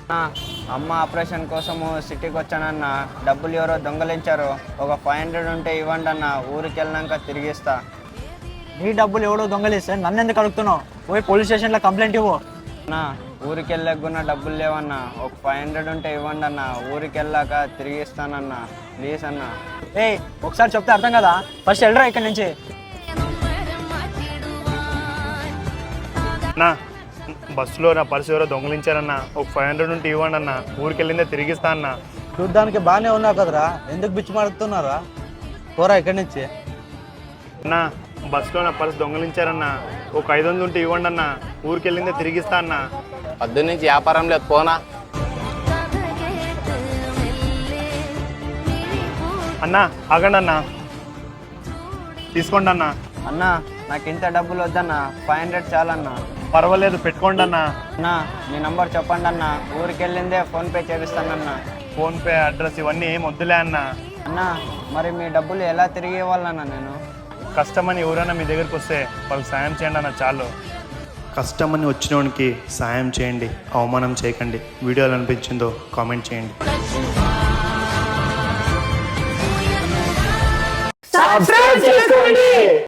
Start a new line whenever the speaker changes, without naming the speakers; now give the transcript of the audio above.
అన్నా, అమ్మ ఆపరేషన్ కోసము సిటీకి వచ్చానన్న. డబ్బులు ఎవరో దొంగలించారు. ఒక 500 ఉంటే ఇవ్వండి అన్న, ఊరికి వెళ్ళాక తిరిగిస్తా.
నీ డబ్బులు ఎవడో దొంగలిస్తే నన్ను ఎందుకు అడుగుతున్నావు? పోయి పోలీస్ స్టేషన్లో కంప్లైంట్ ఇవ్వు.
అన్నా, ఊరికి వెళ్ళకుండా డబ్బులు లేవన్నా. ఒక 500 ఉంటే ఇవ్వండి అన్న, ఊరికి వెళ్ళాక తిరిగిస్తానన్నా. ప్లీజ్ అన్న.
ఏయ్, ఒకసారి చెప్తే అర్థం కదా. ఫస్ట్ వెళ్ళరా ఇక్కడి నుంచి.
అన్నా, బస్సులో నా పర్సు ఎవరో దొంగలించారన్న. ఒక 500 ఉంటే ఇవ్వండి అన్న, ఊరికి వెళ్ళిందే తిరిగిస్తా అన్న.
చూడ్డానికి బాగానే ఉన్నావు కదరా, ఎందుకు బిచ్చి మాడుతున్నారా? పోరా ఇక్కడి నుంచి.
అన్నా, బస్సులో నా పర్సు దొంగలించారన్న. ఒక 500 ఉంటే ఇవ్వండి అన్న, ఊరికి వెళ్ళిందే తిరిగిస్తా అన్న.
పొద్దు నుంచి వ్యాపారం లేదు, పోనా.
అన్నా, ఆగండి అన్న, తీసుకోండి అన్న.
అన్నా, నాకు ఇంత డబ్బులు వద్దన్నా, 500 చాలన్నా.
పర్వాలేదు, పెట్టుకోండి అన్న.
అన్నా, మీ నంబర్ చెప్పండి అన్న, ఊరికి వెళ్ళిందే ఫోన్పే చేపిస్తానన్నా.
ఫోన్పే అడ్రస్ ఇవన్నీ ఏం వద్దులే అన్న.
అన్నా, మరి మీ డబ్బులు ఎలా తిరిగి ఇవ్వాలన్నా నేను?
కష్టమని ఎవరైనా మీ దగ్గరికి వస్తే వాళ్ళకి సాయం చేయండి అన్న, చాలు. కష్టమని వచ్చినోనికి సాయం చేయండి, అవమానం చేయకండి. వీడియోలు అనిపించిందో కామెంట్ చేయండి.
సబ్స్క్రైబ్ చేసుకోండి.